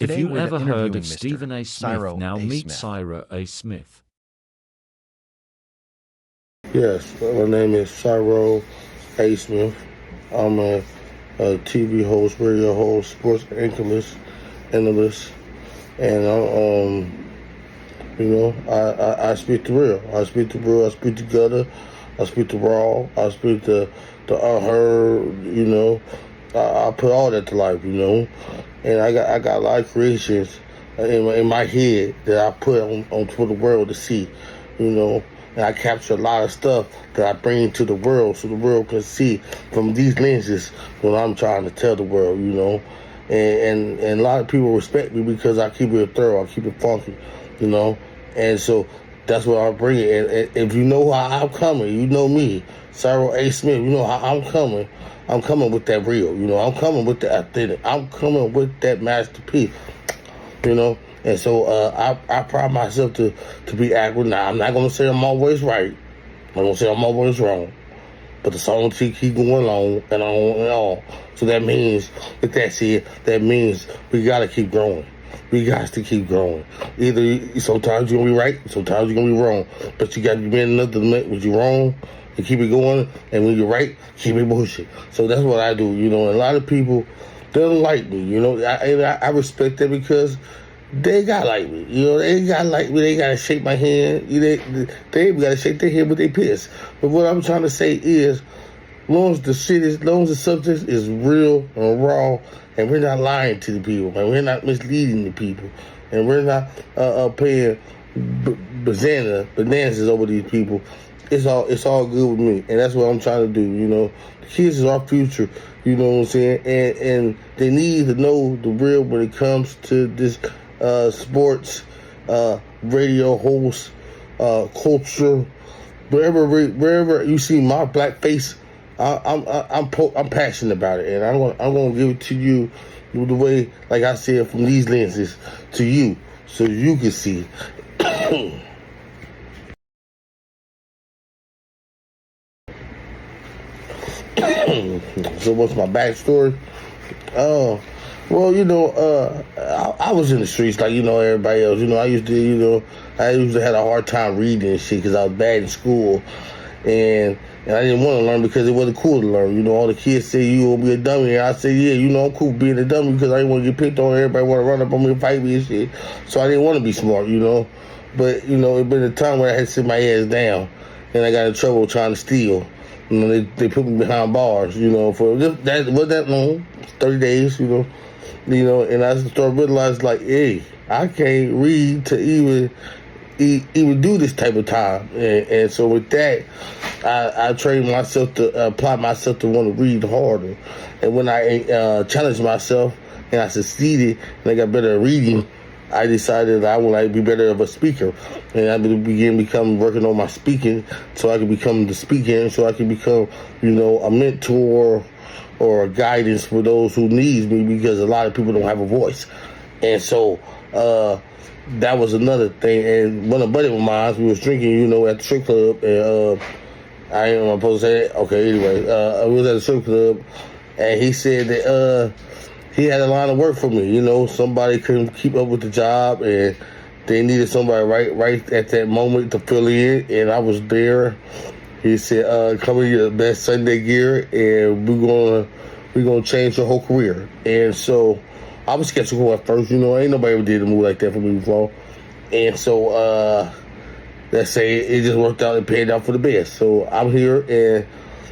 If Today you we're ever heard interviewing of Mr. Steven A. Smith, Cyroe now meet A.Smith. Cyroe A.Smith. Yes, my name is Cyroe A.Smith. I'm a TV host, radio host, sports analyst, and I speak the real. I speak the real. I speak the gutter. I speak the raw. I speak the unheard. I put all that to life. And I got a lot of creations in my head that I put on for the world to see. And I capture a lot of stuff that I bring to the world so the world can see from these lenses what I'm trying to tell the world, And a lot of people respect me because I keep it thorough, I keep it funky, And so that's what I bring it. And if you know how I'm coming, you know me, Cyroe A.Smith, you know how I'm coming. I'm coming with that real, I'm coming with the authentic. I'm coming with that masterpiece, And so I pride myself to be accurate. Now, I'm not going to say I'm always right. I'm going to say I'm always wrong. But the song keep going on and on and on. So that means, with that said, that means we got to keep growing. We got to keep growing. Either sometimes you're going to be right, sometimes you're going to be wrong. But you got to be man enough to admit when you're wrong and keep it going. And when you're right, keep it pushing. So that's what I do. And a lot of people, they don't like me. I respect that because they got like me, they got like me, they gotta shake my hand, they gotta shake their hand with their piss. But what I'm trying to say is, as long as the subject is real and raw, and we're not lying to the people, and we're not misleading the people, and we're not paying bananas over these people, it's all good with me, and that's what I'm trying to do. The kids is our future, you know what I'm saying, and they need to know the real when it comes to this sports, radio host, culture, wherever you see my black face, I'm passionate about it, and I'm gonna give it to you the way, like I said, from these lenses to you, so you can see. So what's my backstory? Well, I was in the streets like, everybody else. I used to have a hard time reading and shit because I was bad in school. And I didn't want to learn because it wasn't cool to learn. All the kids say you will be a dummy. And I say, yeah, I'm cool being a dummy because I didn't want to get picked on. Everybody want to run up on me and fight me and shit. So I didn't want to be smart, But, it been a time where I had to sit my ass down. And I got in trouble trying to steal. They put me behind bars, for that wasn't that long, 30 days, and I started realizing, like, hey, I can't read to even do this type of time. And so with that, I trained myself to apply myself to want to read harder. And when I challenged myself and I succeeded and I got better at reading, I decided I would be better of a speaker. And I began working on my speaking so I could become the speaker and so I could become, a mentor or a guidance for those who need me because a lot of people don't have a voice. And so that was another thing. And one of a buddy of mine, we was drinking, at the strip club. And I ain't supposed to say that. Okay, anyway, I was at the strip club and he said that he had a line of work for me. Somebody couldn't keep up with the job and they needed somebody right at that moment to fill in. And I was there. He said, come in your best Sunday gear and we're gonna change your whole career. And so I was skeptical at first, ain't nobody ever did a move like that for me before. And so let's say it just worked out and paid out for the best. So I'm here and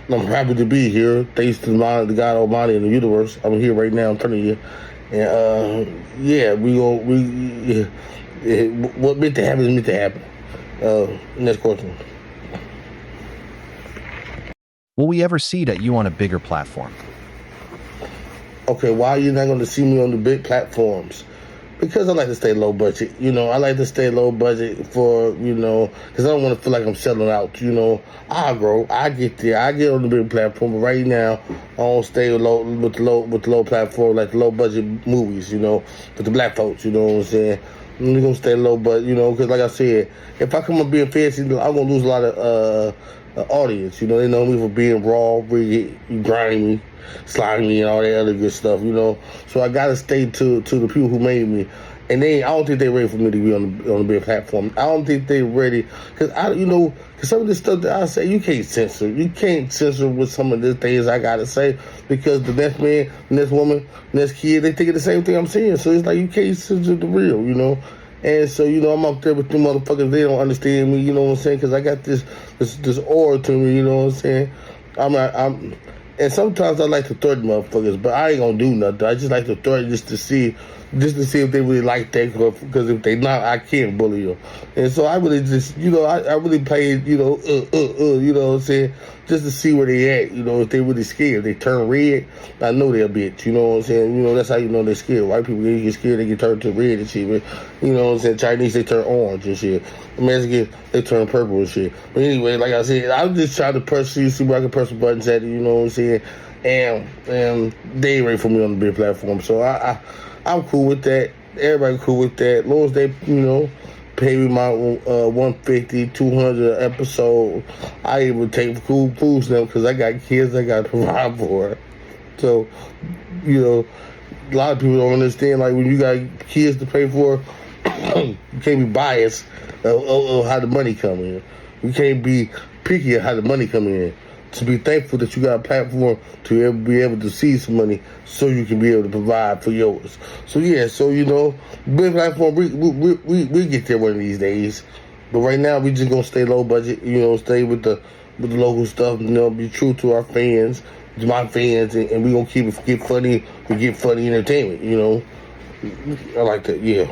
I'm happy to be here. Thanks to the God Almighty in the universe. I'm here right now in front of you. And what meant to happen is meant to happen. Next question. Will we ever see that you on a bigger platform? Okay, why are you not going to see me on the big platforms? Because I like to stay low budget. I like to stay low budget for, because I don't want to feel like I'm selling out. I'll grow. I get there. I get on the big platform. But right now, I don't stay with the low platform, like the low budget movies, with the black folks, you know what I'm saying? I'm going to stay low, but, because like I said, if I come up being fancy, I'm going to lose a lot of audience. You know, they know me for being raw, really grimy, slimy, and all that other good stuff. You know, so I gotta stay to the people who made me. And I don't think they're ready for me to be on the big platform. I don't think they're ready, cause some of the stuff that I say, you can't censor. You can't censor with some of the things I gotta say, because the next man, next woman, next kid, they thinking the same thing I'm saying. So it's like you can't censor the real, you know. And so, you know, I'm up there with them motherfuckers. They don't understand me, you know what I'm saying? Because I got this aura to me, you know what I'm saying? And sometimes I like to threaten motherfuckers, but I ain't gonna do nothing. I just like to threaten just to see if they really like that. Because if they not, I can't bully them. And so I really just, you know, I really played, you know, you know what I'm saying? Just to see where they at, you know, if they really scared. They turn red, I know they're a bitch, you know what I'm saying? You know, that's how you know they're scared. White people, they get scared, they get turned to red and shit, man. You know what I'm saying? Chinese, they turn orange and shit. Mexicans, they turn purple and shit. But anyway, like I said, I'm just trying to see where I can press the buttons at it, you know what I'm saying? And they ain't ready for me on the big platform. So I'm cool with that. Everybody cool with that. As long as they, you know, pay me my 150, 200 episode, I even take cool foods now because I got kids I got to provide for. So, you know, a lot of people don't understand, like, when you got kids to pay for, you can't be biased of how the money come in. You can't be picky at how the money come in. To be thankful that you got a platform to be able to see some money so you can be able to provide for yours. So yeah, so you know, big platform, we get there one of these days. But right now we just gonna stay low budget, you know, stay with the local stuff, you know, be true to our fans, to my fans, and we gonna get funny entertainment, you know. I like that, yeah.